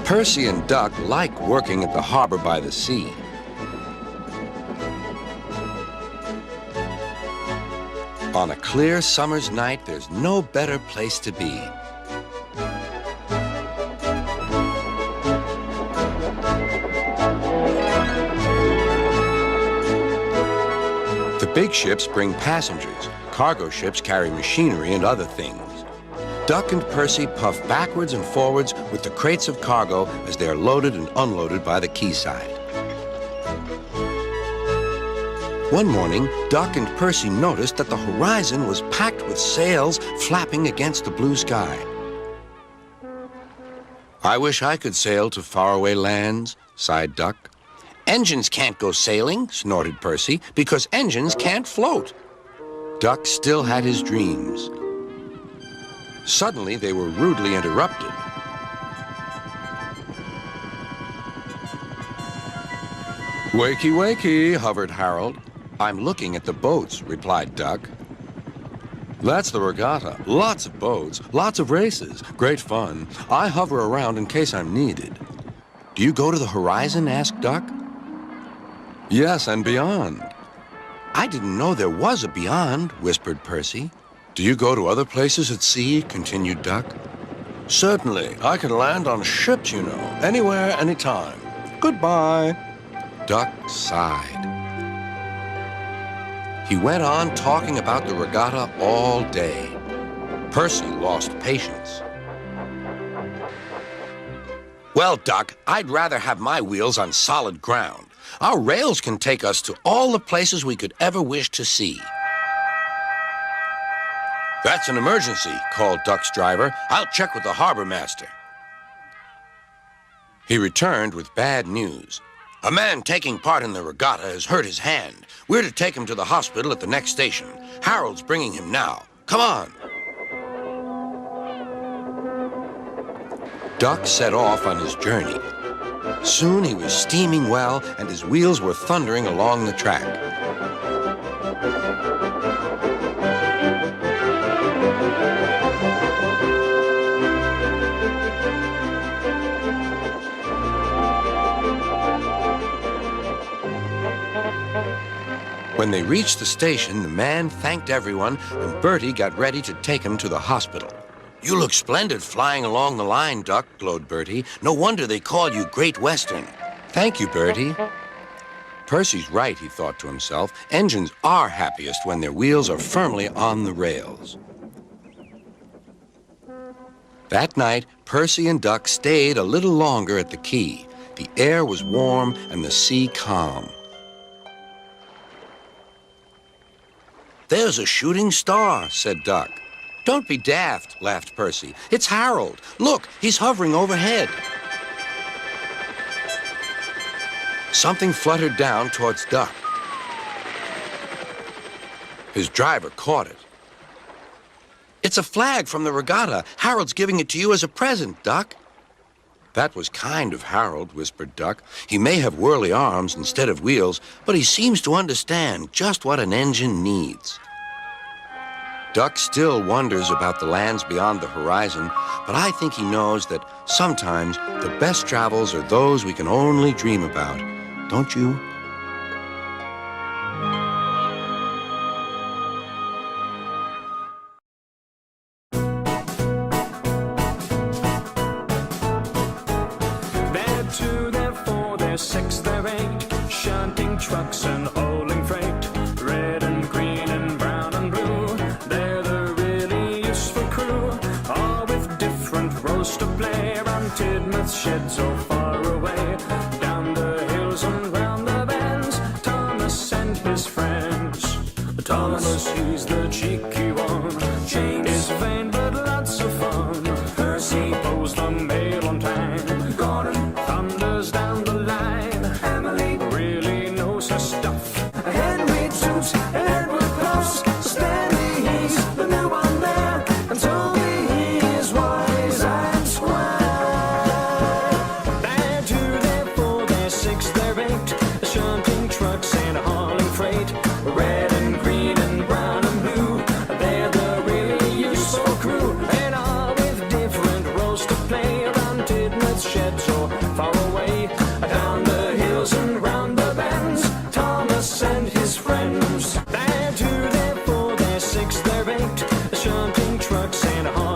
Percy and Duck like working at the harbor by the sea. On a clear summer's night, there's no better place to be. The big ships bring passengers. Cargo ships carry machinery and other things. Duck and Percy puff backwards and forwards with the crates of cargo as they are loaded and unloaded by the quayside. One morning, Duck and Percy noticed that the horizon was packed with sails flapping against the blue sky. "I wish I could sail to faraway lands," sighed Duck. "Engines can't go sailing," snorted Percy, "because engines can't float." Duck still had his dreams. Suddenly, they were rudely interrupted. "Wakey, wakey," hovered Harold. "I'm looking at the boats," replied Duck. "That's the regatta. Lots of boats, lots of races, great fun. I hover around in case I'm needed." "Do you go to the horizon?" asked Duck. "Yes, and beyond." "I didn't know there was a beyond," whispered Percy. "Do you go to other places at sea?" continued Duck. "Certainly. I can land on ships, you know, anywhere, anytime. Goodbye." Duck sighed. He went on talking about the regatta all day. Percy lost patience. "Well, Duck, I'd rather have my wheels on solid ground. Our rails can take us to all the places we could ever wish to see." "That's an emergency," called Duck's driver. "I'll check with the harbor master." He returned with bad news. "A man taking part in the regatta has hurt his hand. We're to take him to the hospital at the next station. Harold's bringing him now. Come on." Duck set off on his journey. Soon he was steaming well, and his wheels were thundering along the track. When they reached the station, the man thanked everyone, and Bertie got ready to take him to the hospital. "You look splendid flying along the line, Duck," glowed Bertie. "No wonder they call you Great Western." "Thank you, Bertie." Percy's right, he thought to himself. Engines are happiest when their wheels are firmly on the rails. That night, Percy and Duck stayed a little longer at the quay. The air was warm and the sea calm. "There's a shooting star," said Duck. "Don't be daft," laughed Percy. "It's Harold. Look, he's hovering overhead." Something fluttered down towards Duck. His driver caught it. "It's a flag from the regatta. Harold's giving it to you as a present, Duck." "That was kind of Harold," whispered Duck. "He may have whirly arms instead of wheels, but he seems to understand just what an engine needs." Duck still wonders about the lands beyond the horizon, but I think he knows that sometimes the best travels are those we can only dream about. Don't you? They're 2, they're 4, they're 6, they're 8, shunting trucks and hauling freight. Red and green and brown and blue, they're the really useful crew. All with different roles to play, around Tidmouth sheds so far away. Down the hills and round the bends, Thomas and his friends. Thomas, he's the cheeky one. James is vain but lots of fun. Percy pulls the mail on time. Gordon thunders down the line. Emily really knows her stuff. Henry toots and Edward puffs. Spenny's the new one there. And Toby is wise and square. They're 2, they're 4, they're 6, they're 8, shunting trucks and hauling freight. Red and green and brown and blue, they're the really useful crew. trucks in Harbour.